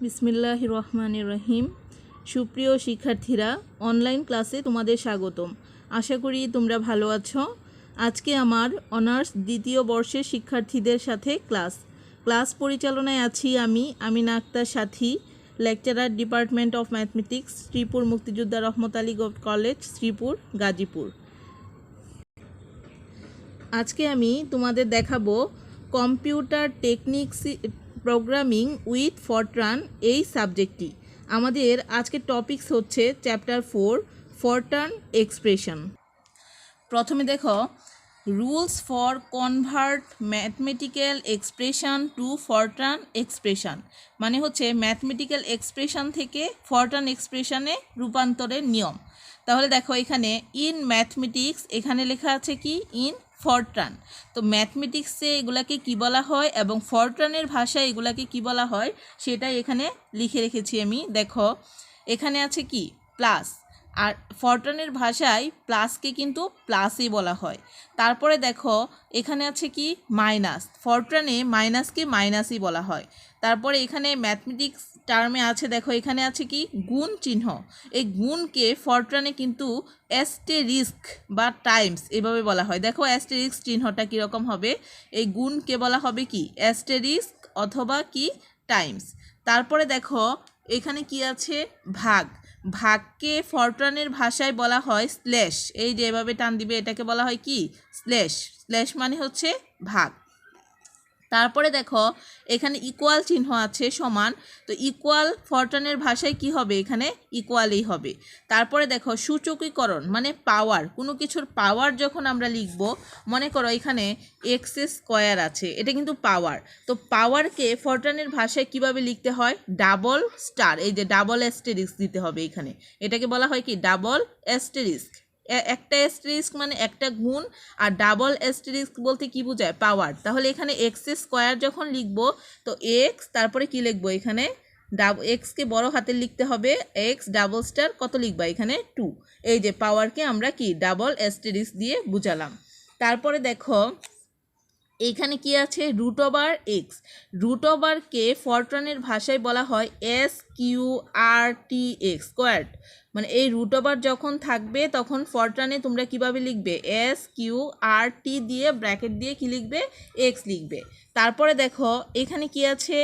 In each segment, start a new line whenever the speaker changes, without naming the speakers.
বিসমিল্লাহির রহমানির রহিম। সুপ্রিয় শিক্ষার্থীরা, অনলাইন ক্লাসে তোমাদের স্বাগতম। আশা করি তোমরা ভালো আছো। আজকে আমার অনার্স দ্বিতীয় বর্ষের শিক্ষার্থীদের সাথে ক্লাস পরিচালনায় আছি আমি Amina Akter Sathi, lecturer, department of mathematics, Sreepur Muktijoddha Rahmat Ali college, Sreepur, Gazipur. আজকে আমি তোমাদের দেখাবো computer techniques programming with Fortran এই সাবজেক্টটি। আমাদের আজকের টপিকস হচ্ছে চ্যাপ্টার 4 ফরট্রান এক্সপ্রেশন। প্রথমে দেখো, rules for convert mathematical expression two Fortran expression, মানে হচ্ছে ম্যাথমেটিক্যাল এক্সপ্রেশন থেকে ফরট্রান এক্সপ্রেশনে রূপান্তরের নিয়ম। তাহলে দেখো, এখানে ইন ম্যাথমেটিক্স এখানে লেখা আছে কি ইন ফরট্রান। তো ম্যাথমেটিক্সে এগুলাকে কি বলা হয় এবং ফরট্রানের ভাষায় এগুলাকে কি বলা হয় সেটাই এখানে লিখে রেখেছি আমি। দেখো, এখানে আছে কি প্লাস, আর ফরট্রানের ভাষায় প্লাসকে কিন্তু প্লাসই বলা হয়। তারপরে দেখো, এখানে আছে কি মাইনাস, ফরট্রানে মাইনাসকে মাইনাসই বলা হয়। তারপরে এখানে ম্যাথমেটিক্স টার্মে আছে, দেখো এখানে আছে কি গুণ চিহ্ন। এই গুণকে ফরট্রানে কিন্তু অ্যাস্টেরিস্ক বা টাইমস এভাবে বলা হয়। দেখো অ্যাস্টেরিস্ক চিহ্নটা কীরকম হবে, এই গুণকে বলা হবে কি অ্যাস্টেরিস্ক অথবা কি টাইমস। তারপরে দেখো এখানে কি আছে ভাগ, ভাগকে ফরট্রানের ভাষায় বলা হয় স্ল্যাশ। এই যে এভাবে টান দিবে এটাকে বলা হয় কি স্ল্যাশ, স্ল্যাশ মানে হচ্ছে ভাগ। তারপরে দেখো এখানে ইকুয়াল চিহ্ন আছে সমান, তো ইকুয়াল ফরট্রানের ভাষায় কি হবে, এখানে ইকুয়ালই হবে। তারপরে দেখো সূচকীকরণ মানে পাওয়ার, কোনো কিছুর পাওয়ার যখন আমরা লিখব, মনে করো এখানে এক্স স্কোয়ার আছে, এটা কিন্তু পাওয়ার। তো পাওয়ারকে ফরট্রানের ভাষায় কিভাবে লিখতে হয়, ডাবল স্টার, এই যে ডাবল অ্যাস্টেরিস্ক দিতে হবে এখানে, এটাকে বলা হয় কি ডাবল অ্যাস্টেরিস্ক। একটা অ্যাস্টেরিস্ক মানে একটা গুণ, আর ডাবল অ্যাস্টেরিস্ক বলতে কি বোঝায় পাওয়ার। তাহলে এখানে এক্স স্কোয়ার যখন লিখব, তো এক্স তারপরে কি লিখবো, এখানে এক্সকে বড় হাতে লিখতে হবে, এক্স ডাবল স্টার কত লিখবা এখানে 2। এই যে পাওয়ারকে আমরা কি ডাবল অ্যাস্টেরিস্ক দিয়ে বুঝালাম। তারপরে দেখো এইখানে কি আছে রুট ওভার এক্স, রুট ওভারকে ফরট্রানের ভাষায় বলা হয় SQRT স্কোয়ার্ড। মানে এই রুট ওভার যখন থাকবে তখন ফরট্রানে তোমরা কিভাবে লিখবে, SQRT দিয়ে ব্র্যাকেট দিয়ে কি লিখবে, এক্স লিখবে। তারপরে দেখো এখানে কি আছে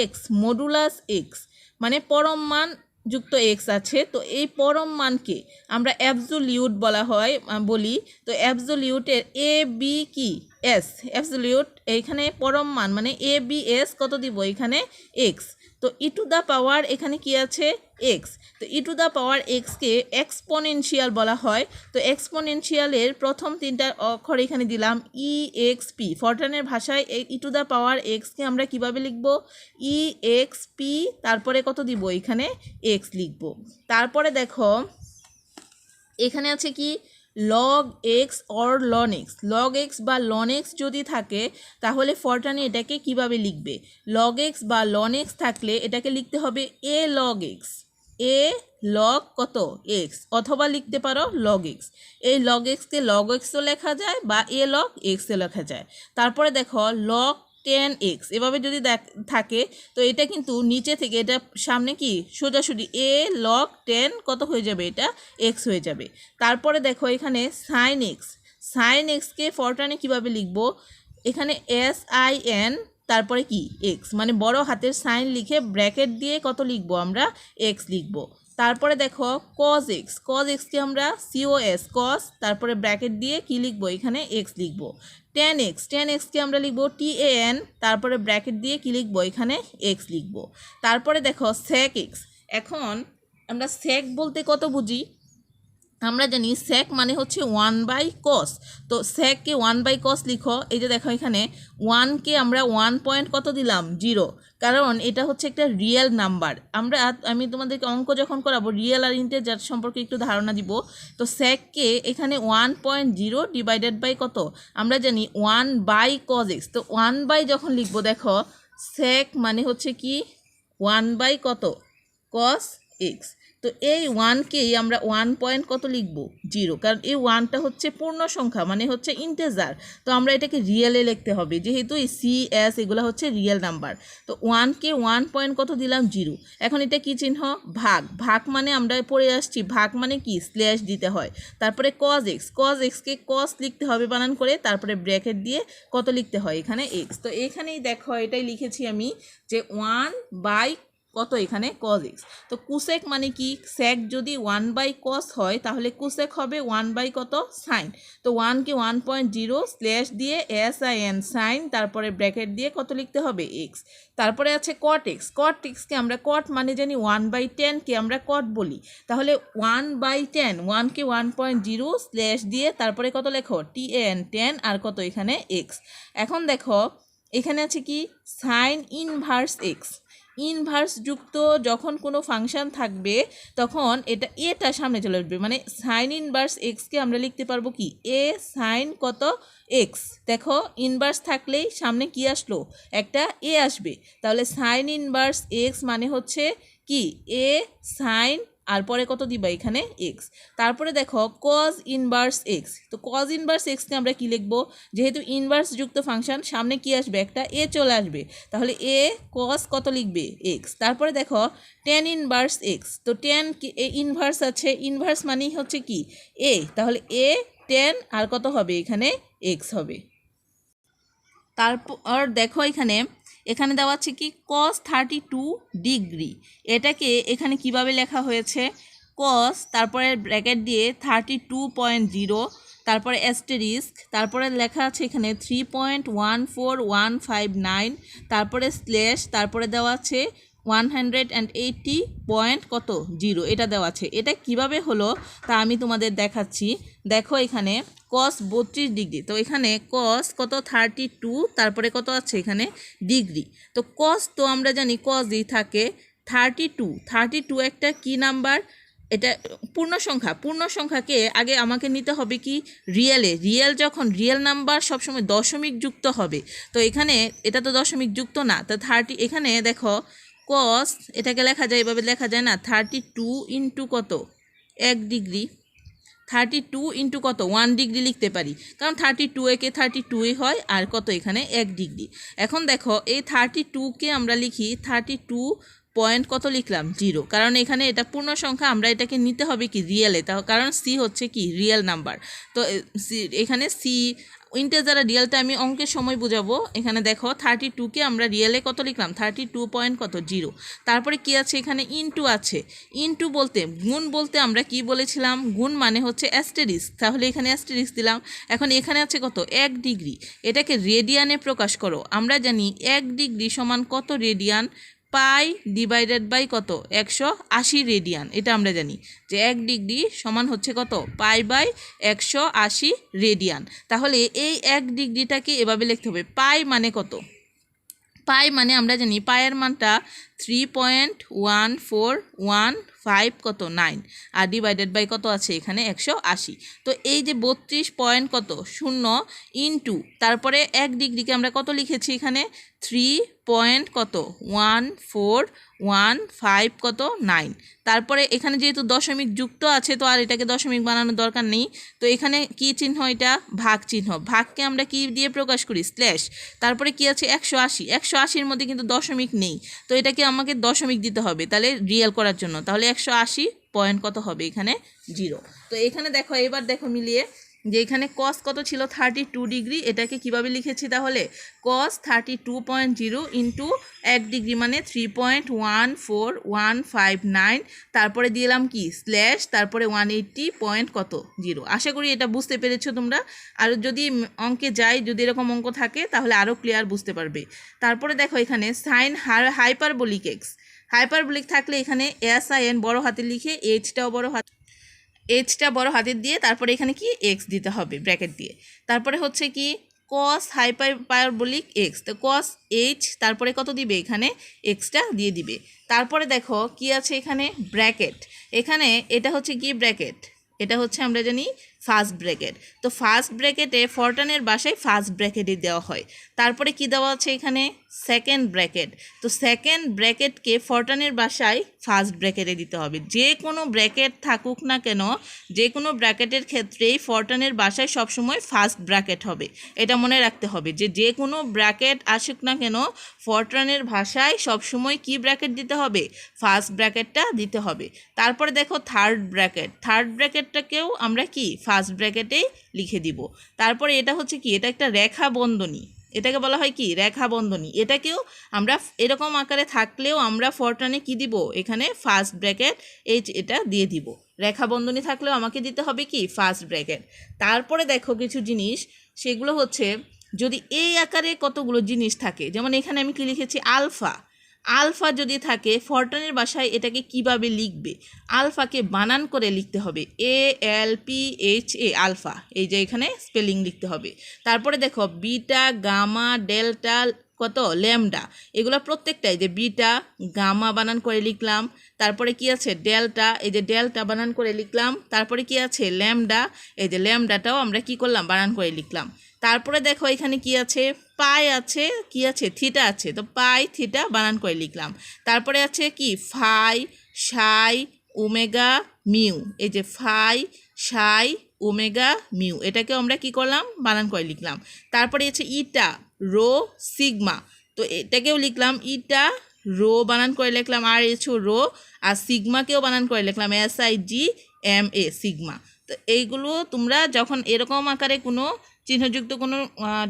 এক্স মডুলাস এক্স, মানে পরম মান যুক্ত এক্স আছে। তো এই পরম মানকে আমরা অ্যাবসোলিউট বলি। তো অ্যাবসোলিউটের এ বি কি এস, অ্যাবসোলিউট এইখানে পরম মান মানে ABS কত দিব এখানে এক্স। তো ই টু দ্য পাওয়ার এখানে কি আছে এক্স, তো ই টু দ্য পাওয়ার এক্সকে এক্সপোনেনশিয়াল বলা হয়। তো এক্সপোনেনশিয়ালের প্রথম তিনটা অক্ষর এখানে দিলাম EXP। ফরট্রানের ভাষায় ই টু দ্য পাওয়ার এক্সকে আমরা কিভাবে লিখব, EXP, তারপরে কত দিব এখানে এক্স লিখব। তারপরে দেখো এখানে আছে কি log x or ln x, log x বা লন এক্স যদি থাকে তাহলে ফরট্রানে এটাকে কিভাবে লিখবে, লগ এক্স বা লন এক্স থাকলে এটাকে লিখতে হবে a log x, a log কত এক্স, অথবা লিখতে পারো লগ এক্স। এই লগ এক্সকে লগ এক্সও লেখা যায় বা এ লগ এক্সও লেখা যায়। তারপরে দেখো লগ 10x এভাবে যদি থাকে তো এটা কিন্তু নিচে থেকে এটা সামনে কি সোজাসুজি এ লগ 10 কত হয়ে যাবে, এটা এক্স হয়ে যাবে। তারপরে দেখো এখানে সাইন এক্স, সাইন এক্সকে ফরট্রানে কিভাবে লিখব, এখানে SIN তারপরে কি এক্স, মানে বড় হাতের সাইন লিখে ব্র্যাকেট দিয়ে কত লিখব আমরা এক্স লিখব। তারপরে দেখো কজ এক্স, কজ এক্সকে আমরা COS কজ তারপরে ব্র্যাকেট দিয়ে কি লিখব এখানে এক্স লিখব। টেন এক্সকে আমরা লিখব TAN তারপরে ব্র্যাকেট দিয়ে কি লিখব এখানে এক্স লিখব। তারপরে দেখো সেক এক্স, এখন আমরা সেক বলতে কত বুঝি, আমরা জানি সেক মানে হচ্ছে 1/cos। তো সেককে 1/cos লিখো, এই যে দেখো এখানে 1কে আমরা 1 পয়েন্ট কত দিলাম 0, কারণ এটা হচ্ছে একটা রিয়েল নাম্বার। আমি তোমাদেরকে অঙ্ক যখন করাবো রিয়েল আর ইন্টিজার সম্পর্কে একটু ধারণা দিব। তো সেককে এখানে 1.0 ডিভাইডেড বাই কত, আমরা জানি 1/cos x। তো 1/, যখন লিখবো দেখো সেক মানে হচ্ছে কি 1/, কত cos x। তো এই ওয়ানকেই আমরা 1 পয়েন্ট কত লিখব 0, কারণ এই ওয়ানটা হচ্ছে পূর্ণ সংখ্যা মানে হচ্ছে ইন্টিজার। তো আমরা এটাকে রিয়েলে লিখতে হবে, যেহেতু এই সি এস এগুলো হচ্ছে রিয়েল নাম্বার। তো 1কে 1 পয়েন্ট কত দিলাম 0। এখন এটা কি চিহ্ন, ভাগ। ভাগ মানে আমরা পড়ে আসছি, ভাগ মানে কি স্ল্যাশ দিতে হয়। তারপরে কজ এক্সকে কজ লিখতে হবে বানান করে, তারপরে ব্র্যাকেট দিয়ে কত লিখতে হয় এখানে এক্স। তো এখানেই দেখো এটাই লিখেছি আমি যে 1 কত এখানে কজ এক্স। তো কুসেক মানে কি, সেক যদি 1/cos হয় তাহলে কুসেক হবে 1 কত সাইন। তো 1কে 1.0 স্ল্যাশ দিয়ে sin সাইন, তারপরে ব্র্যাকেট দিয়ে কত লিখতে হবে এক্স। তারপরে আছে কট এক্সকে আমরা কট মানে জানি 1/10কে আমরা কট বলি, তাহলে 1/10, 1কে 1.0 স্ল্যাশ দিয়ে তারপরে কত লেখো tan 10 আর কত এখানে এক্স। এখন দেখো এখানে আছে কি সাইন ইনভার্স এক্স। ইনভার্স যুক্ত যখন কোনো ফাংশন থাকবে তখন এটা সামনে চলে আসবে, মানে সাইন ইনভার্স এক্সকে আমরা লিখতে পারবো কি এ সাইন কত এক্স। দেখো ইনভার্স থাকলেই সামনে কি আসলো, একটা এ আসবে, তাহলে সাইন ইনভার্স এক্স মানে হচ্ছে কি এ সাইন আর পরে কত দিবা এখানে এক্স। তারপরে দেখো কজ ইনভার্স এক্স। তো কজ ইনভার্স এক্সকে আমরা কি লিখবো, যেহেতু ইনভার্স যুক্ত ফাংশন সামনে কি আসবে একটা এ চলে আসবে, তাহলে এ কজ কত লিখবে এক্স। তারপরে দেখো টেন ইনভার্স এক্স। তো টেন ইনভার্স আছে, ইনভার্স মানেই হচ্ছে কি এ, তাহলে এ 10 আর কত হবে এখানে এক্স হবে। তারপর দেখো এখানে দেওয়া আছে কি cos 32 ডিগ্রি। এটাকে এখানে কিভাবে লেখা হয়েছে, cos তারপরে ব্র্যাকেট দিয়ে 32.0, তারপরে অ্যাস্টেরিস্ক, তারপরে লেখা আছে এখানে 3.14159, তারপরে স্ল্যাশ, তারপরে দেওয়া আছে 180 পয়েন্ট কত 0 এটা দেওয়া আছে। এটা কিভাবে হলো তা আমি তোমাদের দেখাচ্ছি। দেখো এখানে cos 32 ডিগ্রি, তো এখানে cos কত 32, তারপরে কত আছে এখানে ডিগ্রি। তো cos তো আমরা জানি cosই থাকে। 32 একটা কি নাম্বার, এটা পূর্ণ সংখ্যাকে আগে আমাকে নিতে হবে কি রিয়েল, যখন রিয়েল নাম্বার সবসময় দশমিক যুক্ত হবে। তো এখানে এটা তো দশমিক যুক্ত না, তো 30 এখানে দেখো cos এটাকে লেখা যায় এভাবে লেখা যায় না, 32 ইন্টু কত 1 ডিগ্রি, 32 ইন্টু কত 1 ডিগ্রি লিখতে পারি, কারণ 32 একে 32ই হয় আর কত এখানে 1 ডিগ্রি। এখন দেখো এই 32কে আমরা লিখি 32 পয়েন্ট কত লিখলাম 0, কারণ এখানে এটা পূর্ণ সংখ্যা, আমরা এটাকে নিতে হবে কি রিয়েলে, কারণ সি হচ্ছে কি রিয়েল নাম্বার। তো এখানে সি ইন্টিজার রিয়েলটা আমি অঙ্কের সময় বুঝাবো। এখানে দেখো 32কে আমরা রিয়েলে কত লিখলাম 32 পয়েন্ট কত 0। তারপরে কি আছে এখানে ইনটু আছে, ইনটু বলতে গুণ বলতে আমরা কি বলেছিলাম, গুণ মানে হচ্ছে অ্যাস্টেরিস্ক, তাহলে এখানে অ্যাস্টেরিস্ক দিলাম। এখন এখানে আছে কত 1 ডিগ্রি, এটাকে রেডিয়ানে প্রকাশ করো। আমরা জানি 1 ডিগ্রি সমান কত রেডিয়ান, পাই ডিভাইডেড বাই কত 180 রেডিয়ান। এটা আমরা জানি যে 1 ডিগ্রি সমান হচ্ছে কত পাই বাই 180 রেডিয়ান। তাহলে এই 1 ডিগ্রিটাকে এভাবে লিখতে হবে, পাই মানে কত, পাই মানে আমরা জানি পায়ের মানটা 3.1415 কত 9 আর ডিভাইডেড বাই কত আছে এখানে 180। তো এই যে 32 পয়েন্ট কত 0 ইন্টু তারপরে 1 ডিগ্রিকে আমরা কত লিখেছি এখানে 3 কত 1415 কত 9। তারপরে এখানে যেহেতু দশমিক যুক্ত আছে তো আর এটাকে দশমিক বানানোর দরকার নেই। তো এখানে কি চিহ্ন, এটা ভাগ চিহ্ন, ভাগকে আমরা কি দিয়ে প্রকাশ করি স্ল্যাশ। তারপরে কি আছে 180, 180-এর মধ্যে কিন্তু দশমিক নেই, তো এটাকে আমাকে দশমিক দিতে হবে তাহলে রিয়েল করার জন্য, তাহলে 180 পয়েন্ট কত হবে এখানে 0। তো এখানে দেখো এবার দেখো মিলিয়ে যে এখানে cos কত ছিল 32 ডিগ্রি, এটাকে কিভাবে লিখেছি তাহলে cos 32.0 ইন্টু 1 ডিগ্রি মানে 3.14159, তারপরে দিলাম কি স্ল্যাশ, তারপরে 180 পয়েন্ট কত 0। আশা করি এটা বুঝতে পেরেছো তোমরা। আর যদি অঙ্কে যাই, যদি এরকম অঙ্ক থাকে তাহলে আরও ক্লিয়ার বুঝতে পারবে। তারপরে দেখো এখানে সাইন হাইপারবোলিক এক্স, হাইপারবোলিক থাকলে এখানে sin বড় হাতে লিখে এইচটা বড় হাতের দিয়ে তারপরে এখানে কি এক্স দিতে হবে ব্র্যাকেট দিয়ে। তারপরে হচ্ছে কি cos হাইপারবোলিক এক্স, তো cos h তারপরে কত দিবে এখানে এক্সটা দিয়ে দিবে। তারপরে দেখো কি আছে এখানে ব্র্যাকেট, এখানে এটা হচ্ছে কি ব্র্যাকেট, এটা হচ্ছে আমরা জানি ফার্স্ট ব্র্যাকেট। তো ফার্স্ট ব্র্যাকেটে ফরট্রানের বাসায় ফার্স্ট ব্র্যাকেটই দেওয়া হয়। তারপরে কি দেওয়া আছে এখানে সেকেন্ড ব্র্যাকেট। তো সেকেন্ড ব্র্যাকেটকে ফরট্রানের বাসায় ফার্স্ট ব্র্যাকেটে দিতে হবে। যে কোনো ব্র্যাকেট থাকুক না কেন, যে কোনো ব্র্যাকেটের ক্ষেত্রেই ফরট্রানের বাসায় সবসময় ফার্স্ট ব্র্যাকেট হবে। এটা মনে রাখতে হবে যে যে কোনো ব্র্যাকেট আসুক না কেন ফরট্রানের ভাষায় সবসময় কি ব্র্যাকেট দিতে হবে, ফার্স্ট ব্র্যাকেটটা দিতে হবে। তারপরে দেখো থার্ড ব্র্যাকেট, থার্ড ব্র্যাকেটটাকেও আমরা কি ফার্স্ট ব্র্যাকেটেই লিখে দিব। তারপরে এটা হচ্ছে কি, এটা একটা রেখা বন্ধনী, এটাকে বলা হয় কি রেখা বন্ধনী। এটাকেও আমরা এরকম আকারে থাকলেও আমরা ফরট্রানে কি দিব, এখানে ফার্স্ট ব্র্যাকেট এটা দিয়ে দিব। রেখা বন্ধনী থাকলেও আমাকে দিতে হবে কি ফার্স্ট ব্র্যাকেট। তারপরে দেখো কিছু জিনিস, সেগুলো হচ্ছে যদি এই আকারে কতগুলো জিনিস থাকে, যেমন এখানে আমি কি লিখেছি আলফা। আলফা যদি থাকে ফরট্রানের ভাষায় এটাকে কিভাবে লিখবে, আলফাকে বানান করে লিখতে হবে, ALPHA আলফা, এই যে এখানে স্পেলিং লিখতে হবে। তারপরে দেখো বিটা, গামা, ডেল্টা, কত ল্যামডা, এগুলো প্রত্যেকটাই যে বিটা গামা বানান করে লিখলাম। তারপরে কি আছে ডেল্টা, এই যে ডেল্টা বানান করে লিখলাম। তারপরে কি আছে ল্যামডা, এই যে ল্যামডাটাও আমরা কি করলাম বানান করে লিখলাম। তারপরে দেখো এখানে কি আছে পাই আছে, কি আছে থিটা আছে, তো পাই থিটা বানান করে লিখলাম। তারপরে আছে কি ফাই, সাই, ওমেগা, মিউ, এই যে ফাই, সাই, ওমেগা, মিউ, এটাকেও আমরা কি করলাম বানান করে লিখলাম। তারপরে আছে ইটা, রো, সিগমা, তো এটাকেও লিখলাম ইটা, রো বানান করে লিখলাম, আর রো, আর সিগমাকেও বানান করে লিখলাম SIGMA সিগমা। তো এইগুলো তোমরা যখন এরকম আকারে কোনো চিহ্নযুক্ত কোনো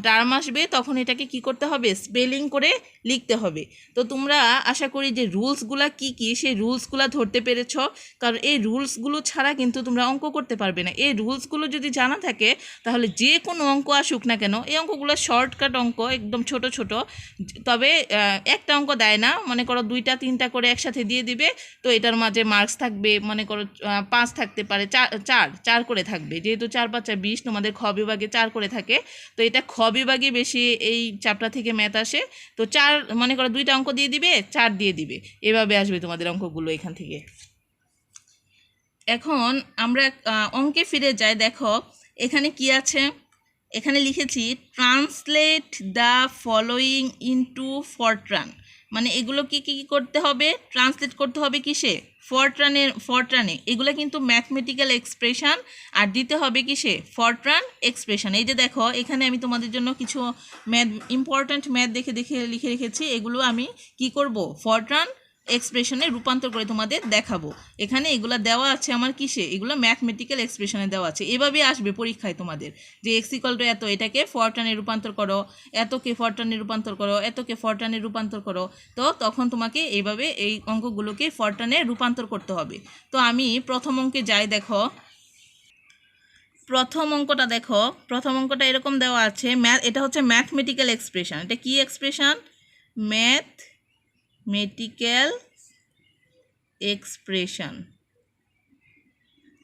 টার্ম আসবে তখন এটাকে কি করতে হবে স্পেলিং করে লিখতে হবে। তো তোমরা আশা করি যে রুলসগুলো কি কি সেই রুলসগুলো ধরতে পেরেছ, কারণ এই রুলসগুলো ছাড়া কিন্তু তোমরা অঙ্ক করতে পারবে না। এই রুলসগুলো যদি জানা থাকে তাহলে যে কোনো অঙ্ক আসুক না কেন, এই অঙ্কগুলো শর্টকাট অঙ্ক, একদম ছোট ছোট, তবে একটা অঙ্ক দেয় না, মনে করো 2টা 3টা করে একসাথে দিয়ে দিবে, তো এটার মাঝে মার্কস থাকবে, মনে করো 5 থাকতে পারে, 4 করে থাকবে, যেহেতু 4 5 20 তোমাদের খ বিভাগে 4 করে থাকে, তো এটা খ বিভাগে বেশি এই চ্যাপ্টার থেকে ম্যাথ আসে। তো 4 মনে করো 2টা অঙ্ক দিয়ে দিবে, 4 দিয়ে দিবে, এভাবে আসবে তোমাদের অঙ্কগুলো এখান থেকে। এখন আমরা অঙ্কে ফিরে যাই। দেখো এখানে কি আছে, এখানে লিখেছি translate the following into Fortran, মানে এগুলো কি কি করতে হবে, ট্রান্সলেট করতে হবে কিসে, ফরট্রানে। এগুলো কিন্তু ম্যাথমেটিক্যাল এক্সপ্রেশন, আর দিতে হবে কিসে ফরট্রান এক্সপ্রেশন। এই যে দেখো এখানে আমি তোমাদের জন্য কিছু ম্যাথ, ইম্পর্ট্যান্ট ম্যাথ দেখে লিখে রেখেছি, এগুলো আমি কি করব ফরট্রান এক্সপ্রেশনে রূপান্তর করে তোমাদের দেখাবো। এখানে এগুলো দেওয়া আছে আমার কিসে, এগুলো ম্যাথমেটিক্যাল এক্সপ্রেশনে দেওয়া আছে। এভাবে আসবে পরীক্ষায় তোমাদের যে x = এত, এটাকে ফরট্রানে রূপান্তর করো, এতকে ফরট্রানে রূপান্তর করো, এতকে ফরট্রানে রূপান্তর করো, তো তখন তোমাকে এইভাবে এই অঙ্কগুলোকে ফরট্রানে রূপান্তর করতে হবে। তো আমি প্রথম অঙ্কে যাই। দেখো প্রথম অঙ্কটা, দেখো প্রথম অঙ্কটা এরকম দেওয়া আছে, এটা হচ্ছে ম্যাথমেটিক্যাল এক্সপ্রেশন। এটা কি এক্সপ্রেশন, ম্যাথমেটিক্যাল এক্সপ্রেশন।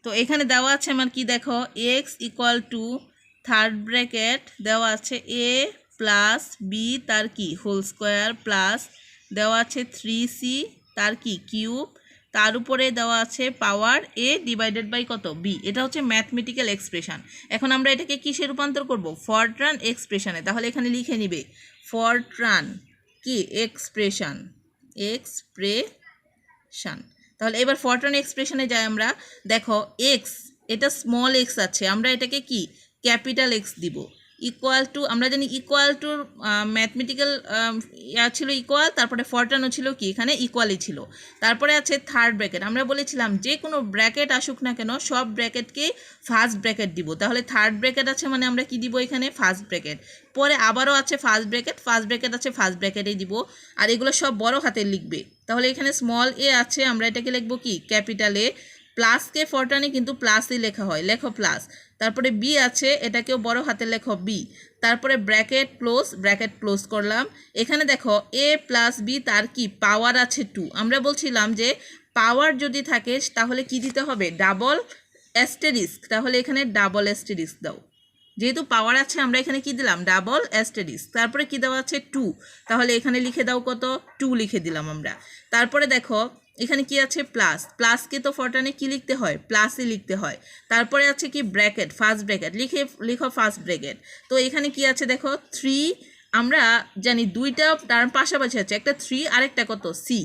তো এখানে দেওয়া আছে আমার কি, দেখো x = থার্ড ব্র্যাকেট দেওয়া আছে a + b তার কি হোল স্কোয়ার, প্লাস দেওয়া আছে 3c তার কি কিউব, তার উপরে দেওয়া আছে পাওয়ার a / কত b। এটা হচ্ছে ম্যাথমেটিক্যাল এক্সপ্রেশন। এখন আমরা এটাকে কিসে রূপান্তর করব, ফরট্রান এক্সপ্রেশনে। তাহলে এখানে লিখে নিবে ফরট্রান কি এক্সপ্রেশন। তাহলে এবার ফরট্রান এক্সপ্রেশনে যাই আমরা। দেখো x, এটা স্মল x আছে, আমরা এটাকে কি ক্যাপিটাল X দিব, ইকুয়াল টু, আমরা জানি ইকুয়াল টু ম্যাথমেটিক্যাল ছিল ইকুয়াল, তারপরে ফরট্রানও ছিল কি এখানে ইকুয়ালই ছিল। তারপরে আছে থার্ড ব্র্যাকেট, আমরা বলেছিলাম যে কোনো ব্র্যাকেট আসুক না কেন সব ব্র্যাকেটকে ফার্স্ট ব্র্যাকেট দিব, তাহলে থার্ড ব্র্যাকেট আছে মানে আমরা কি দিব এখানে ফার্স্ট ব্র্যাকেট, পরে আবারও আছে ফার্স্ট ব্র্যাকেট আছে ফার্স্ট ব্র্যাকেটেই দিব, আর এগুলো সব বড় হাতে লিখবে। তাহলে এখানে স্মল a আছে, আমরা এটাকে লিখবো কি ক্যাপিটাল A, প্লাসকে ফরট্রানে কিন্তু প্লাসই লেখা হয়, লেখো প্লাস। তারপরে b আছে, এটাকেও বড় হাতে লেখো b, তারপরে ব্র্যাকেট ক্লোজ করলাম। এখানে দেখো a + b তার কি পাওয়ার আছে 2, আমরা বলছিলাম যে পাওয়ার যদি থাকে তাহলে কি দিতে হবে ডাবল অ্যাস্টেরিস্ক, তাহলে এখানে ডাবল অ্যাস্টেরিস্ক দাও, যেহেতু পাওয়ার আছে আমরা এখানে কি দিলাম ডাবল অ্যাস্টেরিস্ক। তারপরে কি দেওয়া আছে 2, তাহলে এখানে লিখে দাও কত 2 লিখে দিলাম আমরা। তারপরে দেখো এখানে কি আছে প্লাস, প্লাসকে তো ফরট্রানে কি লিখতে হয়, প্লাসই লিখতে হয়। তারপরে আছে কি ব্র্যাকেট, ফার্স্ট ব্র্যাকেট, লিখো ফার্স্ট ব্র্যাকেট। তো এখানে কি আছে দেখো 3, আমরা জানি দুইটা টার্ম পাশাপাশি আছে, একটা 3 আরেকটা কত সি।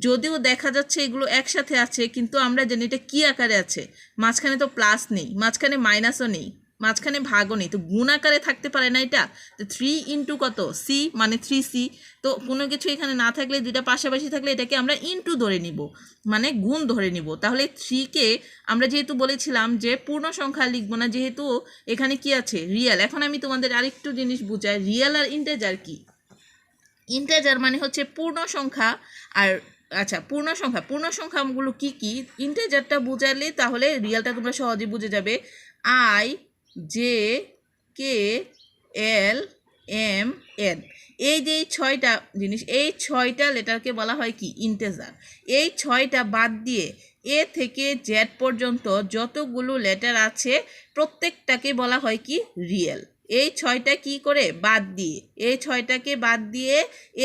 যদিও দেখা যাচ্ছে এগুলো একসাথে আছে, কিন্তু আমরা জানি এটা কি আকারে আছে, মাঝখানে তো প্লাস নেই, মাঝখানে মাইনাসও নেই, মাঝখানে ভাগও নেই, তো গুণ আকারে থাকতে পারে না এটা। তো 3 ইন্টু কত সি মানে 3c। তো কোনো কিছু এখানে না থাকলে, দুইটা পাশাপাশি থাকলে এটাকে আমরা ইন্টু ধরে নিব, মানে গুণ ধরে নিব। তাহলে 3কে আমরা যেহেতু বলেছিলাম যে পূর্ণ সংখ্যা লিখবো না, যেহেতু এখানে কি আছে রিয়েল। এখন আমি তোমাদের আরেকটু জিনিস বুঝাই, রিয়েল আর ইন্টেজার কি। ইন্টেজার মানে হচ্ছে পূর্ণ সংখ্যা, আর আচ্ছা পূর্ণ সংখ্যাগুলো কি কি, ইন্টেজারটা বুঝালে তাহলে রিয়েলটা তোমরা সহজে বুঝে যাবে। I, J, K, L, M, N, এই যে 6টা জিনিস, এই 6টা লেটারকে বলা হয় কি ইন্টেজার। এই 6টা বাদ দিয়ে এ থেকে জেড পর্যন্ত যতগুলো লেটার আছে প্রত্যেকটাকে বলা হয় কি রিয়েল। এই 6টা কি করে বাদ দিয়ে, এই 6টাকে বাদ দিয়ে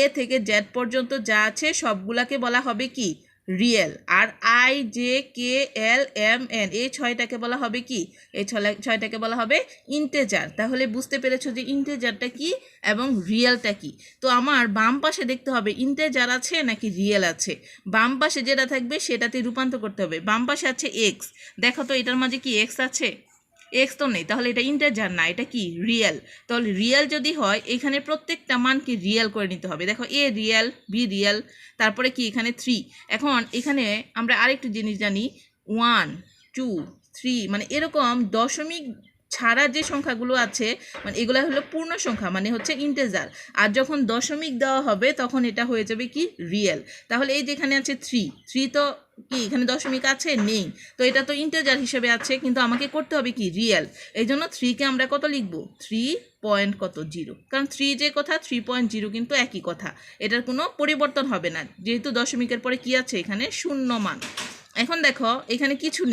এ থেকে জেড পর্যন্ত যা আছে সবগুলাকে বলা হবে কি রিয়েল। আর I, J, K, L, M, N, এই 6টাকে বলা হবে কি, এই 6টাকে বলা হবে ইন্টেজার। তাহলে বুঝতে পেরেছো যে ইন্টেজারটা কি এবং রিয়েলটা কি। তো আমার বাম পাশে দেখতে হবে ইন্টেজার আছে নাকি রিয়েল আছে। বাম পাশে যেটা থাকবে সেটাতে রূপান্তর করতে হবে। বাম পাশে আছে এক্স, দেখো তো এটার মাঝে কি এক্স আছে, এক্স তো নেই, তাহলে এটা ইন্টেজার না, এটা কি রিয়েল। তাহলে রিয়েল যদি হয় এখানে প্রত্যেকটা মানকে রিয়েল করে নিতে হবে। দেখো এ রিয়েল, বি রিয়েল, তারপরে কি এখানে 3। এখন এখানে আমরা আরেকটু জিনিস জানি, 1, 2, 3, মানে এরকম দশমিক ছাড়া যে সংখ্যাগুলো আছে মানে এগুলো হলো পূর্ণ সংখ্যা, মানে হচ্ছে ইন্টেজার। আর যখন দশমিক দেওয়া হবে তখন এটা হয়ে যাবে কি রিয়েল। তাহলে এই যেখানে আছে 3 তো কি এখানে দশমিক আছে নেই, তো এটা তো ইন্টেজার হিসেবে আছে, কিন্তু আমাকে করতে হবে কি রিয়েল। এই জন্য 3কে আমরা কত লিখব, 3.0, কারণ 3 যে কথা 3.0 কিন্তু একই কথা, এটার কোনো পরিবর্তন হবে না, যেহেতু দশমিকের পরে কি আছে এখানে শূন্য মান। এখন দেখো এখানে কিছু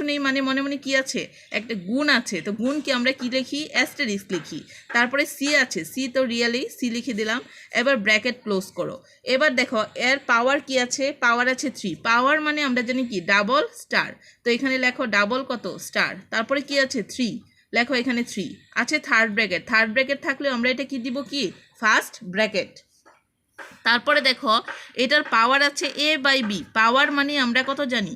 নেই মানে মনে মনে কি আছে, একটা গুণ আছে, তো গুণকে আমরা কি লিখি অ্যাস্টেরিস্ক লিখি। তারপরে সি আছে, সি তো রিয়েলি সি লিখে দিলাম। এবার ব্র্যাকেট ক্লোজ করো। এবার দেখো এর পাওয়ার কি আছে, পাওয়ার আছে 3, পাওয়ার মানে আমরা জানি কি ডাবল স্টার, তো এখানে লেখো ডাবল কত স্টার, তারপরে কি আছে 3, লেখো এখানে 3 আছে। থার্ড ব্র্যাকেট থাকলে আমরা এটা কি দিব কি ফার্স্ট ব্র্যাকেট। তারপরে দেখো এটার পাওয়ার আছে এ বাই বি, পাওয়ার মানে আমরা কত জানি,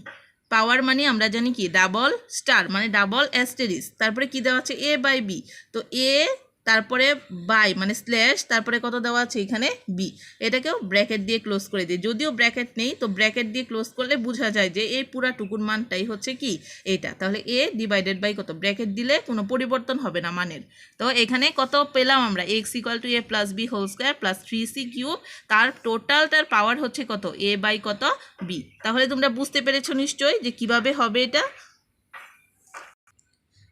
পাওয়ার মানে আমরা জানি কি ডাবল স্টার মানে ডাবল অ্যাস্টেরিস্ক, তারপরে কি দেওয়া আছে এ বাই বি, তো এ তারপরে বাই মানে স্ল্যাশ, তারপরে কত দেওয়া আছে এখানে বি, এটাকেও ব্র্যাকেট দিয়ে ক্লোজ করে দিই। যদিও ব্র্যাকেট নেই তো ব্র্যাকেট দিয়ে ক্লোজ করলে বোঝা যায় যে এই পুরা টুকুর মানটাই হচ্ছে কি এটা। তাহলে এ ডিভাইডেড বাই কত, ব্র্যাকেট দিলে কোনো পরিবর্তন হবে না মানের। তো এখানে কত পেলাম আমরা, x equal to a plus b whole square plus 3c cube, তার টোটালটার পাওয়ার হচ্ছে কত এ বাই কত বি। তাহলে তোমরা বুঝতে পেরেছো নিশ্চয়ই যে কিভাবে হবে এটা।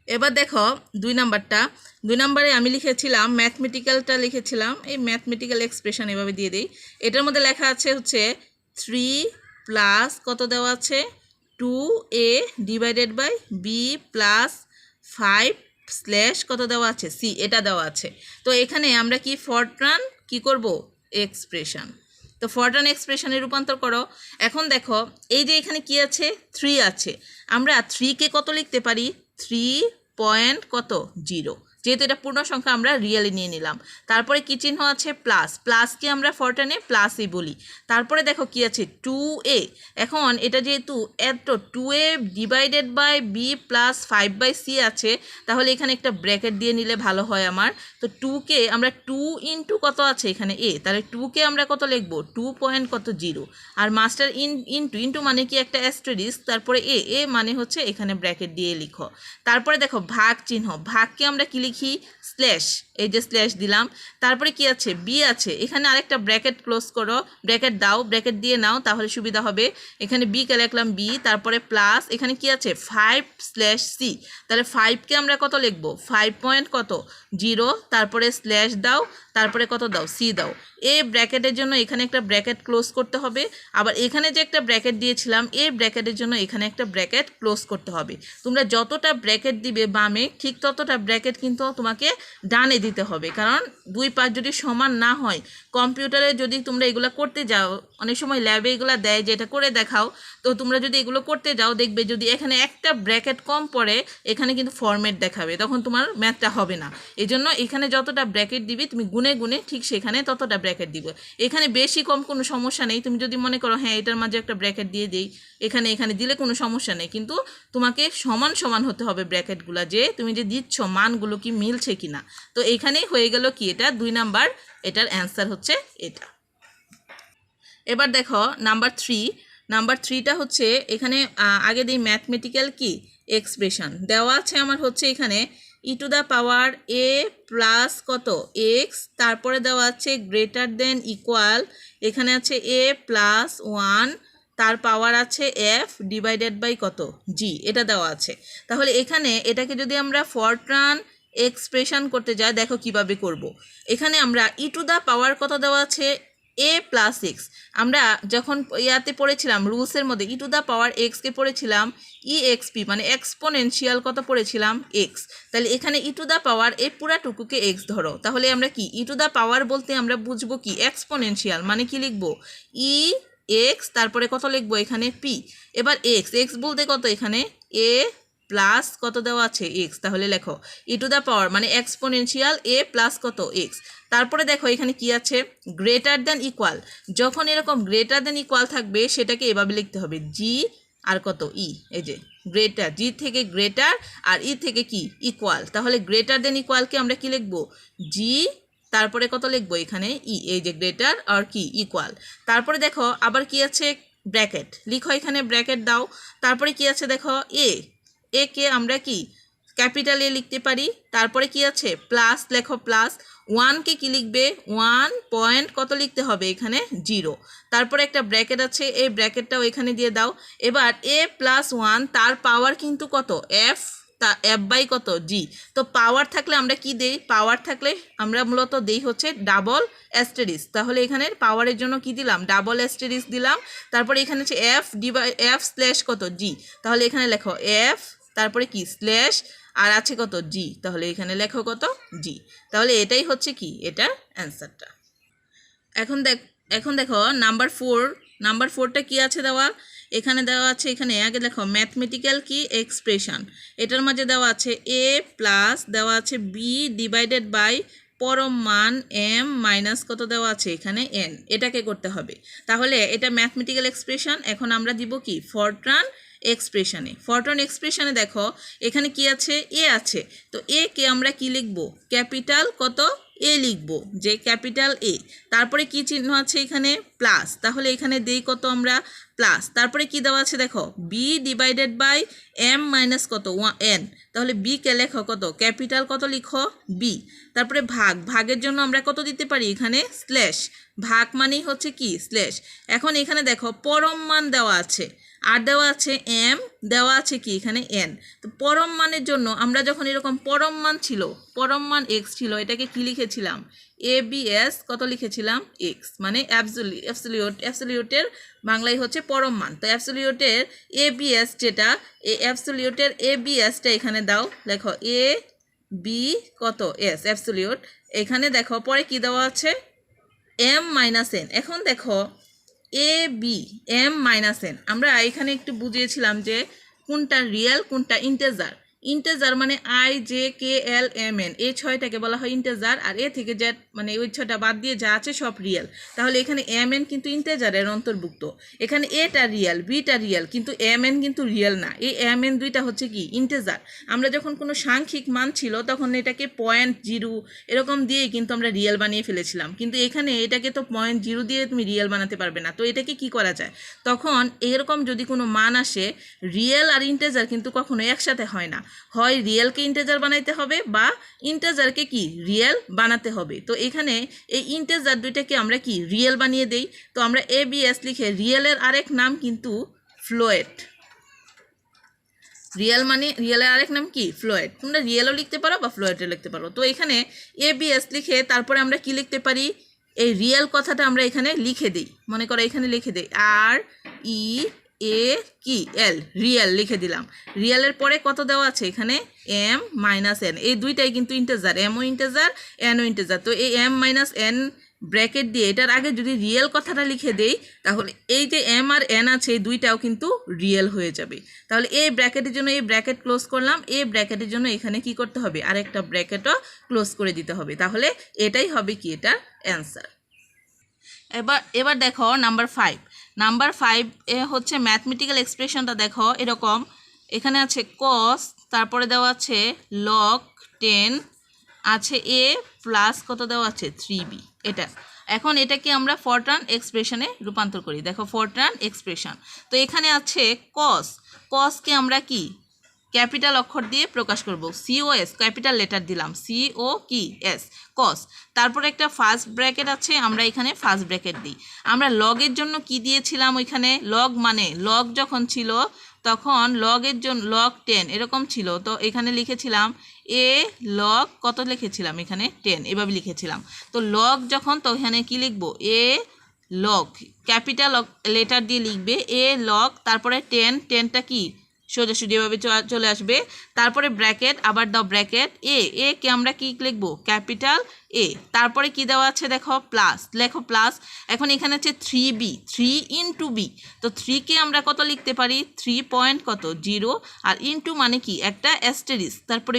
এবার দেখো 2 নাম্বারে আমি লিখেছিলাম ম্যাথমেটিক্যালটা লিখেছিলাম, এই ম্যাথমেটিক্যাল এক্সপ্রেশন এভাবে দিয়ে দিই। এটার মধ্যে লেখা আছে হচ্ছে 3 প্লাস কত দেওয়া আছে 2a divided by b plus 5 slash কত দেওয়া আছে সি, এটা দেওয়া আছে। তো এখানে আমরা কি ফরট্রান কি করব এক্সপ্রেশন, তো ফরট্রান এক্সপ্রেশনে রূপান্তর করো। এখন দেখো এই যে এখানে কি আছে 3 আছে, আমরা 3কে কত লিখতে পারি 3.0, যেহেতু এটা পূর্ণ সংখ্যা আমরা রিয়েলি নিয়ে নিলাম। তারপরে কি চিহ্ন আছে প্লাস, প্লাসকে আমরা ফরট্রানে প্লাসই বলি। তারপরে দেখো কি আছে 2a, এখন এটা যেহেতু এত 2a divided by b plus 5/c আছে, তাহলে এখানে একটা ব্র্যাকেট দিয়ে নিলে ভালো হয় আমার। তো 2কে আমরা 2 ইন্টু কত আছে এখানে a, তাহলে 2কে আমরা কত লিখবো 2.0, আর মাস্টার ইন্টু মানে কি একটা অ্যাস্টেরিস্ক, তারপরে এ মানে হচ্ছে এখানে ব্র্যাকেট দিয়ে লিখো। তারপরে দেখো ভাগ চিহ্ন, ভাগকে আমরা কি লিখি স্ল্যাশ, এই যে স্ল্যাশ দিলাম। তারপরে কি আছে বি আছে, এখানে আরেকটা ব্র্যাকেট ক্লোজ করো, ব্র্যাকেট দাও, ব্র্যাকেট দিয়ে নাও তাহলে সুবিধা হবে। এখানে বিকে লিখলাম বি, তারপরে প্লাস এখানে কি আছে 5/c, তাহলে 5কে আমরা কত লিখবো 5.0, তারপরে স্ল্যাশ দাও, তারপরে কত দাও সি দাও। এ ব্র্যাকেটের জন্য এখানে একটা ব্র্যাকেট ক্লোজ করতে হবে, আবার এখানে যে একটা ব্র্যাকেট দিয়েছিলাম এই ব্র্যাকেটের জন্য এখানে একটা ব্র্যাকেট ক্লোজ করতে হবে। তোমরা যতটা ব্র্যাকেট দিবে বামে ঠিক ততটা ব্র্যাকেট কিন্তু তোমাকে ডানে দিতে হবে, কারণ দুই পাশ যদি সমান না হয়, কম্পিউটারে যদি তোমরা এগুলো করতে যাও, অনেক সময় ল্যাবে এগুলো দেয় যে এটা করে দেখাও, তো তোমরা যদি এগুলো করতে যাও দেখবে যদি এখানে একটা ব্র্যাকেট কম পড়ে এখানে কিন্তু ফরম্যাট দেখাবে, তখন তোমার ম্যাথটা হবে না। এই জন্য এখানে যতটা ব্র্যাকেট দিবি তুমি গুনে গুনে ঠিক সেখানে ততটা ব্র্যাকেট দিবে। এখানে বেশি কম কোনো সমস্যা নেই, তুমি যদি মনে করো হ্যাঁ এটার মাঝে একটা ব্র্যাকেট দিয়ে দিই, এখানে এখানে দিলে কোনো সমস্যা নেই, কিন্তু তোমাকে সমান সমান হতে হবে ব্র্যাকেটগুলো, যে তুমি যে দিচ্ছ মানগুলো কি মিলছে কিনা। তো এইখানেই হয়ে গেল কি এটা 2 নাম্বার, এটার অ্যান্সার হচ্ছে এটা। এবার দেখো নাম্বার থ্রিটা হচ্ছে এখানে আগে দিই ম্যাথমেটিক্যাল কি এক্সপ্রেশন দেওয়া আছে আমার হচ্ছে এখানে two the power A plus কত এক্স, তারপরে দেওয়া আছে গ্রেটার দেন ইকুয়াল, এখানে আছে এ প্লাস 1, তার পাওয়ার আছে এফ ডিভাইডেড বাই কত জি, এটা দেওয়া আছে। তাহলে এখানে এটাকে যদি আমরা ফরট্রান এক্সপ্রেশন করতে যাই দেখো কিভাবে করব। এখানে আমরা টু দ্য পাওয়ার কত দেওয়া আছে এ প্লাস এক্স, আমরা যখন ইয়াতে পড়েছিলাম রুলসের মধ্যে টু দ্য পাওয়ার এক্সকে পড়েছিলাম ইএক্সপি মানে এক্সপোনেনশিয়াল কত পড়েছিলাম এক্স, তাহলে এখানে টু দ্য পাওয়ার এই পুরাটুকুকে এক্স ধরো, তাহলে আমরা কি টু দ্য পাওয়ার বলতে আমরা বুঝবো কি এক্সপোনেনশিয়াল মানে কি লিখবো ই এক্স, তারপরে কত লিখবো এখানে পি, এবার এক্স বলতে কত এখানে এ প্লাস কত দেওয়া আছে এক্স, তাহলে লেখো টু দ্য পাওয়ার মানে এক্সপোনেনশিয়াল এ প্লাস কত এক্স। তারপরে দেখো এখানে কি আছে গ্রেটার দ্যান ইকুয়াল, যখন এরকম গ্রেটার দ্যান ইকুয়াল থাকবে সেটাকে এভাবে লিখতে হবে জি আর কত ই, এই যে গ্রেটার, জি থেকে গ্রেটার আর ই থেকে কি ইকুয়াল, তাহলে গ্রেটার দ্যান ইকুয়ালকে আমরা কি লিখবো জি, তারপরে কত লিখবো এখানে ই, এই যে গ্রেটার আর কি ইকুয়াল। তারপরে দেখো আবার কি আছে ব্র্যাকেট লিখো, এখানে ব্র্যাকেট দাও, তারপরে কি আছে দেখো এ কে আমরা কি ক্যাপিটাল এ লিখতে পারি, তারপরে কি আছে প্লাস লেখো প্লাস, 1কে কি লিখবে 1 পয়েন্ট কত লিখতে হবে এখানে 0, তারপরে একটা ব্র্যাকেট আছে এই ব্র্যাকেটটাও এখানে দিয়ে দাও। এবার এ প্লাস 1 তার পাওয়ার কিন্তু কত এফ, তা এফ বাই কত জি, তো পাওয়ার থাকলে আমরা কি দেই, পাওয়ার থাকলে আমরা মূলত দেই হচ্ছে ডাবল অ্যাস্টেরিস, তাহলে এখানে পাওয়ারের জন্য কি দিলাম ডাবল অ্যাস্টেরিস দিলাম, তারপরে এখানে হচ্ছে এফ স্ল্যাশ কত জি, তাহলে এখানে লেখো এফ তারপরে কি স্ল্যাশ আর আছে কত জি, তাহলে এখানে লেখো কত জি, তাহলে এটাই হচ্ছে কি এটার অ্যান্সারটা। এখন দেখো নাম্বার ফোরটা কি আছে দেওয়া, এখানে দেওয়া আছে এখানে আগে দেখো ম্যাথমেটিক্যাল কি এক্সপ্রেশন, এটার মাঝে দেওয়া আছে এ প্লাস দেওয়া আছে বি ডিভাইডেড বাই পরম মান এম মাইনাস কত দেওয়া আছে এখানে এন, এটাকে করতে হবে। তাহলে এটা ম্যাথমেটিক্যাল এক্সপ্রেশন, এখন আমরা দিব কি ফরট্রান এক্সপ্রেশনে দেখো এখানে কি আছে এ আছে, তো এ কে আমরা কি লিখব ক্যাপিটাল কত এ লিখব, যে ক্যাপিটাল এ, তারপরে কি চিহ্ন আছে এখানে প্লাস, তাহলে এখানে দেই কত আমরা প্লাস, তারপরে কি দেওয়া আছে দেখো b divided by m minus কত এন, তাহলে বি কে লেখো কত ক্যাপিটাল কত লিখো বি, তারপরে ভাগের জন্য আমরা কত দিতে পারি এখানে স্ল্যাশ, ভাগ মানেই হচ্ছে কি স্ল্যাশ। এখন এখানে দেখো পরম মান দেওয়া আছে আর দেওয়া আছে এম, দেওয়া আছে কি এখানে এন, তো পরম মানের জন্য আমরা যখন এরকম পরম মান এক্স ছিল এটাকে কি লিখেছিলাম এ বি এস কত লিখেছিলাম এক্স, মানে অ্যাবসলিউটের বাংলায় হচ্ছে পরম মান, তো অ্যাবসলিউটের এ বি এস যেটা অ্যাবসলিউটের এ বি এসটা এখানে দাও, লেখো এ বি কত এস অ্যাবসলিউট, এখানে দেখো পরে কি দেওয়া আছে এম মাইনাস এন। এখন দেখো A B M minus N, আমরা এখানে একটু বুঝিয়েছিলাম যে কোনটা রিয়েল কোনটা ইন্টেজার মানে I J K L M N, এই ছয়টাকে বলা হয় ইন্টেজার, আর এ থেকে জেড মানে ওই ছয়টা বাদ দিয়ে যা আছে সব রিয়েল, তাহলে এখানে এম এন কিন্তু ইন্টেজারের অন্তর্ভুক্ত, এখানে এটা রিয়েল বিটা রিয়েল কিন্তু এম এন কিন্তু রিয়েল না, এই এম এন দুইটা হচ্ছে কি ইন্টেজার। আমরা যখন কোনো সাংখ্যিক মান ছিল তখন এটাকে 0.0 এরকম দিয়েই কিন্তু আমরা রিয়েল বানিয়ে ফেলেছিলাম, কিন্তু এখানে এটাকে তো 0.0 দিয়ে তুমি রিয়েল বানাতে পারবে না, তো এটাকে কি করা যায়, তখন এরকম যদি কোনো মান আসে রিয়েল আর ইন্টেজার কিন্তু কখনো একসাথে হয় না, হয় রিয়েলকে ইন্টেজার বানাইতে হবে বা ইন্টেজারকে কি রিয়েল বানাতে হবে, তো এখানে এই ইন্টেজার দুইটাকে আমরা কি রিয়েল বানিয়ে দেই, তো আমরা এবিএস লিখে রিয়েলের আরেক নাম কিন্তু ফ্লোয়েট, রিয়েল মানে রিয়েলের আরেক নাম কি ফ্লুইড, তোমরা রিয়েলও লিখতে পারো বা ফ্লুইডও লিখতে পারো। তো এখানে ABS লিখে তারপরে আমরা কি লিখতে পারি, এই রিয়েল কথাটা আমরা এখানে লিখে দিই, মনে করো এখানে লিখে দিই REAL, রিয়েল লিখে দিলাম। রিয়েলের পরে কত দেওয়া আছে এখানে M-N, এই দুইটাই কিন্তু ইন্টিজার, M ও ইন্টিজার N ও ইন্টিজার। তো এই M-N ব্র্যাকেট দিয়ে এটার আগে যদি রিয়েল কথাটা লিখে দেই তাহলে এই যে M আর N আছে এই দুইটাও কিন্তু রিয়েল হয়ে যাবে। তাহলে এই ব্র্যাকেটের জন্য এই ব্র্যাকেট ক্লোজ করলাম, এই ব্র্যাকেটের জন্য এখানে কি করতে হবে, আরেকটা ব্র্যাকেটও ক্লোজ করে দিতে হবে। তাহলে এটাই হবে কি এটার অ্যান্সার। এবার দেখো নাম্বার 5। নাম্বার 5 এ হচ্ছে ম্যাথমেটিক্যাল এক্সপ্রেশনটা দেখো এরকম, এখানে আছে cos, তারপরে দেওয়া আছে log 10 আছে a প্লাস কত দেওয়া আছে 3b। এটা এখন এটাকে আমরা ফরট্রান এক্সপ্রেশনে রূপান্তর করি। দেখো ফরট্রান এক্সপ্রেশন, তো এখানে আছে cosকে আমরা কি ক্যাপিটাল অক্ষর দিয়ে প্রকাশ করব, COS ক্যাপিটাল লেটার দিলাম, CO কি S cos, তারপরে একটা ফার্স্ট ব্র্যাকেট আছে, আমরা এখানে ফার্স্ট ব্র্যাকেট দিই। আমরা লগের জন্য কি দিয়েছিলাম ওইখানে, লগ মানে লগ যখন ছিল তখন লগের জন্য log 10 এরকম ছিল, তো এখানে লিখেছিলাম a log কত লিখেছিলাম এখানে 10 এভাবে লিখেছিলাম। তো লগ যখন, তো এখানে কি লিখবো a log ক্যাপিটাল লেটার দিয়ে লিখবে a log, তারপরে 10টা কি সোজাসুজি এভাবে চলে আসবে, তারপরে ব্র্যাকেট, আবার দাও ব্র্যাকেট এ কে আমরা কি লিখবো ক্যাপিটাল A, তারপরে কি দেওয়া আছে দেখো প্লাস, লেখো প্লাস। এখন এখানে আছে 3b, 3 ইন্টু b, তো 3কে আমরা কত লিখতে পারি 3 পয়েন্ট কত 0, আর ইন্টু মানে কি একটা অ্যাস্টেরিস্ক, তারপরে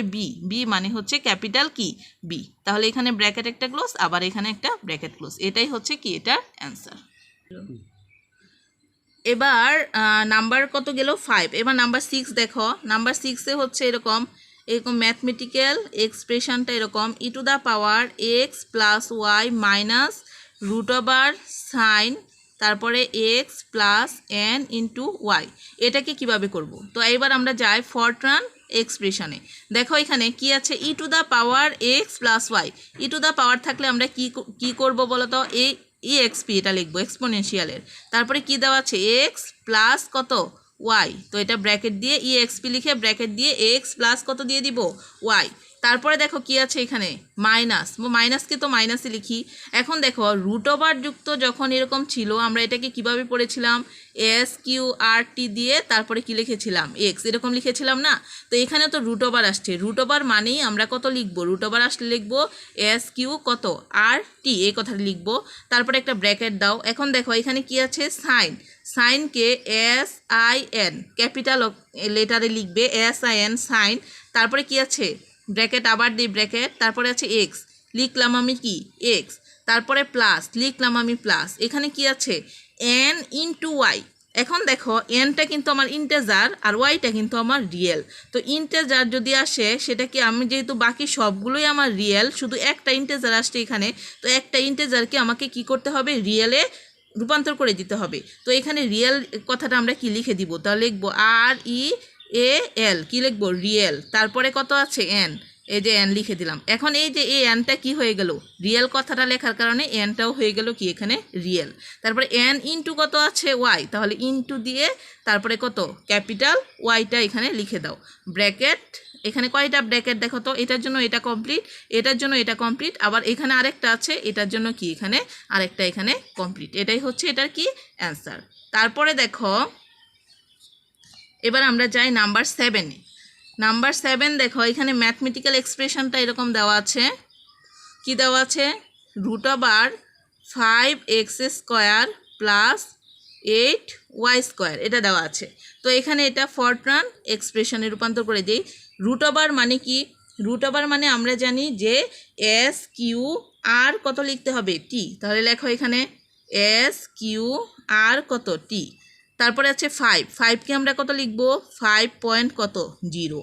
b মানে হচ্ছে ক্যাপিটাল কি b, তাহলে এখানে ব্র্যাকেট একটা ক্লোজ, আবার এখানে একটা ব্র্যাকেট ক্লোজ, এটাই হচ্ছে কি এটার অ্যান্সার। এবার নাম্বার কত গেল 5। এবার নাম্বার 6 দেখো, নাম্বার 6-এ হচ্ছে এরকম ম্যাথমেটিক্যাল এক্সপ্রেশনটা এরকম e to the power x plus y minus root over sine তারপরে x plus n into y, এটাকে কিভাবে করব। তো এবার আমরা যাই ফরট্রান এক্সপ্রেশনে। দেখো এখানে কি আছে e to the power x plus y, e to the power থাকলে আমরা কি করব বলো তো, এই exp এটা লিখবো এক্সপোনেনশিয়ালের, তারপরে কি দেওয়া আছে x প্লাস কত y, তো এটা ব্র্যাকেট দিয়ে exp লিখে ব্র্যাকেট দিয়ে x প্লাস কত দিয়ে দিব y, তারপরে দেখো কি আছে এখানে মাইনাসকে তো মাইনাসে লিখি। এখন দেখো রুট ওভার যুক্ত যখন এরকম ছিল আমরা এটাকে কিভাবে পড়েছিলাম SQRT দিয়ে তারপরে কি লিখেছিলাম x, এরকম লিখেছিলাম না। তো এখানে তো রুট ওভার আসছে, রুট ওভার মানেই আমরা কত লিখবো, রুট ওভার আসলে লিখবো SQ কত RT, এই কথাটা লিখবো, তারপরে একটা ব্র্যাকেট দাও। এখন দেখো এখানে কি আছে সাইনকে SIN ক্যাপিটাল লেটারে লিখবে SIN সাইন, তারপরে কি আছে ব্র্যাকেট, আবার দিই ব্র্যাকেট, তারপরে আছে x লিখলাম আমি কি x, তারপরে প্লাস লিখলাম আমি প্লাস, এখানে কি আছে n ইন্টু ওয়াই। এখন দেখো nটা কিন্তু আমার ইন্টিজার আর ওয়াইটা কিন্তু আমার রিয়েল, তো ইন্টিজার যদি আসে সেটা কি আমি যেহেতু বাকি সবগুলোই আমার রিয়েল, শুধু একটা ইন্টিজার আসছে এখানে, তো একটা ইন্টিজারকে আমাকে কি করতে হবে রিয়েলে রূপান্তর করে দিতে হবে। তো এখানে রিয়েল কথাটা আমরা কি লিখে দিব, তাহলে লিখবো REAL, কি লিখবো রিয়েল, তারপরে কত আছে n, এই যে n লিখে দিলাম। এখন এই যে এই nটা কি হয়ে গেল, রিয়েল কথাটা লেখার কারণে nটাও হয়ে গেল কি এখানে রিয়েল, তারপরে n ইন্টু কত আছে y, তাহলে ইন্টু দিয়ে তারপরে কত ক্যাপিটাল ওয়াইটা এখানে লিখে দাও, ব্র্যাকেট, এখানে কয়টা ব্র্যাকেট দেখো তো, এটার জন্য এটা কমপ্লিট, এটার জন্য এটা কমপ্লিট, আবার এখানে আরেকটা আছে এটার জন্য কি এখানে আরেকটা এখানে কমপ্লিট, এটাই হচ্ছে এটার কি অ্যান্সার। তারপরে দেখো এবার আমরা যাই নাম্বার 7-এ। নাম্বার 7 দেখো এখানে ম্যাথমেটিক্যাল এক্সপ্রেশনটা এরকম দেওয়া আছে, কি দেওয়া আছে root over 5x square plus 8y square, এটা দেওয়া আছে। তো এখানে এটা ফরট্রান এক্সপ্রেশনে রূপান্তর করে দিই। রুট ওভার মানে কি, রুট ওভার মানে আমরা জানি যে SQR কত লিখতে হবে t, তাহলে লেখো এখানে SQR কত t, তারপরে আছে 5কে আমরা কত লিখবো 5 পয়েন্ট কত 0,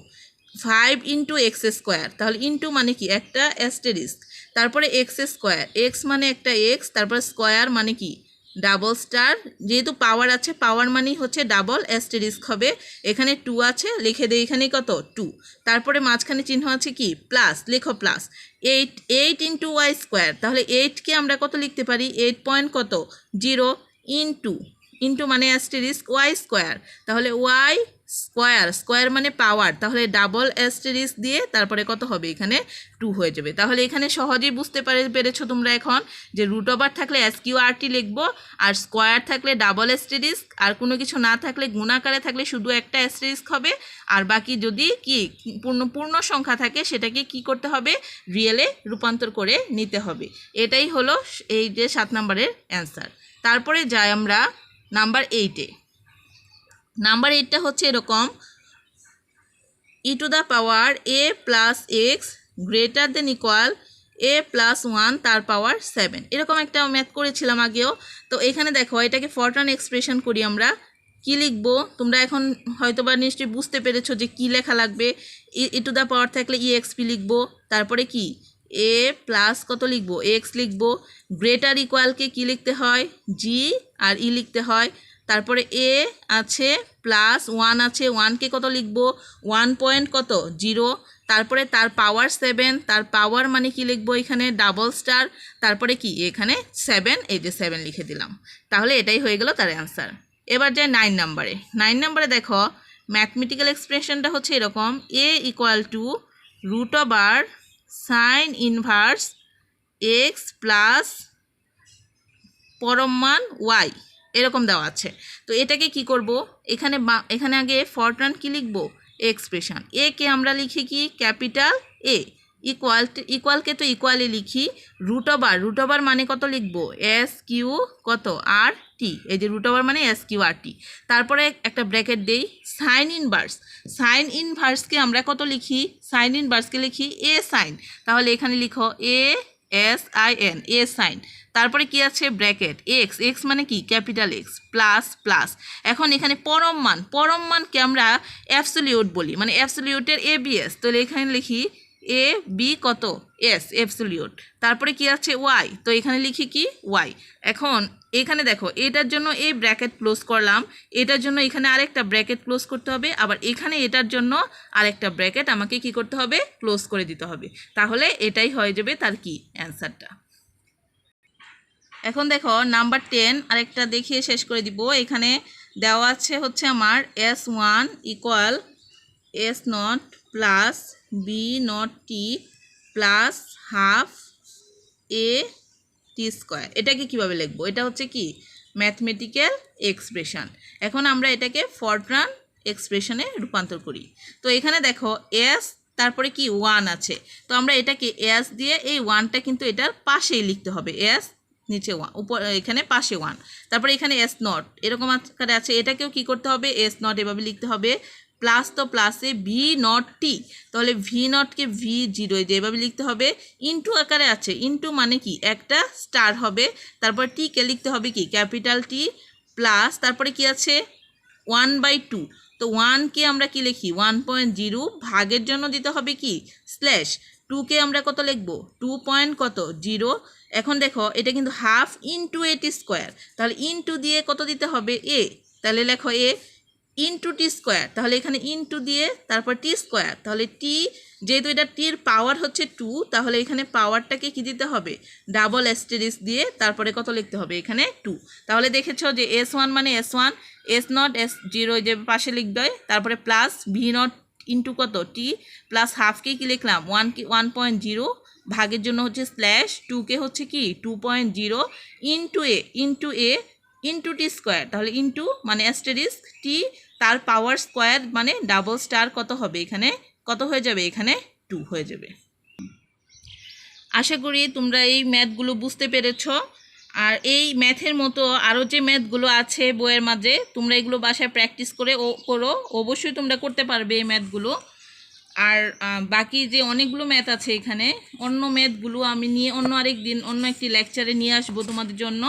5 ইন্টু x স্কোয়ার, তাহলে ইন্টু মানে কি একটা অ্যাস্টেরিস্ক, তারপরে x স্কোয়ার, x মানে একটা x, তারপর স্কোয়ার মানে কি ডাবল স্টার, যেহেতু পাওয়ার আছে পাওয়ার মানেই হচ্ছে ডাবল অ্যাস্টেরিস্ক হবে, এখানে 2 আছে লিখে দেই এখানে কত 2, তারপরে মাঝখানে চিহ্ন আছে কি প্লাস, লেখো প্লাস 8 ইন্টু ওয়াই স্কোয়ার, তাহলে 8কে আমরা কত লিখতে পারি 8 পয়েন্ট কত 0 ইন্টু মানে অ্যাস্টেরিস্ক ওয়াই স্কোয়ার, তাহলে ওয়াই স্কোয়ার, স্কোয়ার মানে পাওয়ার, তাহলে ডাবল অ্যাস্টেরিস্ক দিয়ে তারপরে কত হবে এখানে 2 হয়ে যাবে। তাহলে এখানে সহজেই বুঝতে পেরেছো তোমরা এখন যে রুট ওভার থাকলে SQRT লিখবো, আর স্কোয়ার থাকলে ডাবল অ্যাস্টেরিস্ক, আর কোনো কিছু না থাকলে গুণাকারে থাকলে শুধু একটা অ্যাস্টেরিস্ক হবে, আর বাকি যদি কি পূর্ণ সংখ্যা থাকে সেটাকে কি করতে হবে, রিয়েলে রূপান্তর করে নিতে হবে। এটাই হলো এই যে 7 নম্বরের অ্যান্সার। তারপরে যাই আমরা নাম্বার 8-এ। নাম্বার 8টা হচ্ছে এরকম, e to the power a plus x greater than equal a plus 1 তার পাওয়ার 7, এরকম একটা ম্যাথ করেছিলাম আগেও। তো এখানে দেখো এটাকে ফরট্রান এক্সপ্রেশন করি আমরা। কি লিখবো তোমরা এখন হয়তোবা নিশ্চয়ই বুঝতে পেরেছো যে কি লেখা লাগবে। e টু দ্য পাওয়ার থাকলে exp লিখবো, তারপরে কি a প্লাস কত লিখবো, x লিখবো, গ্রেটার ইকুয়ালকে কি লিখতে হয়, g আর e লিখতে হয়, তারপরে a আছে প্লাস 1 আছে, 1কে কত লিখবো, 1 পয়েন্ট কত 0, তারপরে তার পাওয়ার 7, তার পাওয়ার মানে কি লিখবো এখানে ডাবল স্টার, তারপরে কি এখানে 7, এই যে 7 লিখে দিলাম। তাহলে এটাই হয়ে গেল তার অ্যান্সার। এবার যাই 9 নম্বরে। 9 নম্বরে দেখো ম্যাথমেটিক্যাল এক্সপ্রেশনটা হচ্ছে এরকম, a equal to root over sine inverse x plus পরম মান ওয়াই, এরকম দেওয়া আছে। তো এটাকে কি করব, এখানে আগে ফরট্রান কি লিখব, এক্সপ্রেশন, এ কে আমরা লিখি কি ক্যাপিটাল এ, ইকুয়ালকে তো ইকুয়ালি লিখি, রুট ওভার মানে কত লিখব, এস কিউ কত আর টি, এই যে রুট ওভার মানে SQRT, তারপরে একটা ব্র্যাকেট দেই, সাইন ইনভার্সকে আমরা কত লিখি, সাইন ইনভার্সকে লিখি এ সাইন, তাহলে এখানে লিখো ASIN, এ সাইন, তারপরে কি আছে ব্র্যাকেট এক্স মানে কি ক্যাপিটাল এক্স প্লাস। এখন এখানে পরম মানকে আমরা অ্যাবসলিউট বলি, মানে অ্যাবসলিউটের ABS, তাহলে এখানে লিখি AB কত S অ্যাবসলিউট, তারপরে কি আছে ওয়াই, তো এখানে লিখি কি ওয়াই। এখন এখানে দেখো এটার জন্য এই ব্র্যাকেট ক্লোজ করলাম, এটার জন্য এখানে আরেকটা ব্র্যাকেট ক্লোজ করতে হবে, আবার এখানে এটার জন্য আরেকটা ব্র্যাকেট আমাকে কি করতে হবে, ক্লোজ করে দিতে হবে। তাহলে এটাই হয়ে যাবে তার কি অ্যান্সারটা। এখন দেখো নাম্বার 10 আরেকটা দেখিয়ে শেষ করে দিব। এখানে দেওয়া আছে হচ্ছে আমার S1 equal S0 plus B0T plus half AT square, এটাকে কিভাবে লিখবো, এটা হচ্ছে কি ম্যাথমেটিক্যাল এক্সপ্রেশন। এখন আমরা এটাকে ফরট্রান এক্সপ্রেশনে রূপান্তর করি। তো এখানে দেখো S তারপরে কি 1 আছে, তো আমরা এটাকে S দিয়ে এই 1টা কিন্তু এটার পাশেই লিখতে হবে, S নিচে 1 উপর, এখানে পাশে 1, তারপরে এখানে S0 এরকম আকারে আছে, এটাকেও কি করতে হবে S0 এভাবে লিখতে হবে, প্লাস তো প্লাসে V0T, তাহলে V0কে V0 যেভাবে লিখতে হবে, ইন্টু আকারে আছে, ইন্টু মানে কি একটা স্টার হবে, তারপর টিকে লিখতে হবে কি ক্যাপিটাল টি প্লাস, তারপরে কি আছে 1/2, তো 1কে আমরা কি লিখি 1.0, ভাগের জন্য দিতে হবে কি স্ল্যাশ, 2কে আমরা কত লিখবো 2.0। এখন দেখো এটা কিন্তু হাফ ইন্টু AT স্কোয়ার, তাহলে ইন্টু দিয়ে কত দিতে হবে এ, তাহলে লেখো এ ইন্টু টি স্কোয়ার, তাহলে এখানে ইন্টু দিয়ে তারপর টি স্কোয়ার, তাহলে টি যেহেতু এটা টির পাওয়ার হচ্ছে 2, তাহলে এখানে পাওয়ারটাকে কি দিতে হবে ডাবল অ্যাস্টেরিস্ক দিয়ে তারপরে কত লিখতে হবে এখানে 2। তাহলে দেখেছো যে S1 মানে S1, S0 S0 যে পাশে লিখতে হয়, তারপরে প্লাস V0 ইন্টু কত টি প্লাস হাফকে কি লিখলাম 1.0, ভাগের জন্য হচ্ছে স্ল্যাশ, 2কে হচ্ছে কি 2.0 ইন্টু এ ইন্টু টি স্কোয়ার, তাহলে ইন্টু মানে অ্যাস্টেরিস্ক টি তার পাওয়ার স্কোয়ার মানে ডাবল স্টার কত হবে এখানে, কত হয়ে যাবে এখানে 2 হয়ে যাবে। আশা করি তোমরা এই ম্যাথগুলো বুঝতে পেরেছো। আর এই ম্যাথের মতো আরও যে ম্যাথগুলো আছে বইয়ের মাঝে, তোমরা এগুলো বাসায় প্র্যাকটিস করো, অবশ্যই তোমরা করতে পারবে এই ম্যাথগুলো। আর বাকি যে অনেকগুলো ম্যাথ আছে এখানে, অন্য ম্যাথগুলো আমি নিয়ে আরেক দিন অন্য একটি লেকচারে নিয়ে আসবো তোমাদের জন্য।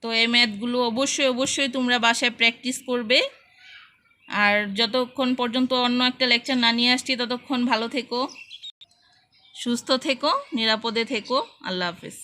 তো এই ম্যাথগুলো অবশ্যই তোমরা বাসায় প্র্যাকটিস করবে। আর যতক্ষণ পর্যন্ত অন্য একটা লেকচার না নিয়ে আসছি ততক্ষণ ভালো থেকো, সুস্থ থেকো, নিরাপদে থেকো। আল্লাহ হাফেজ।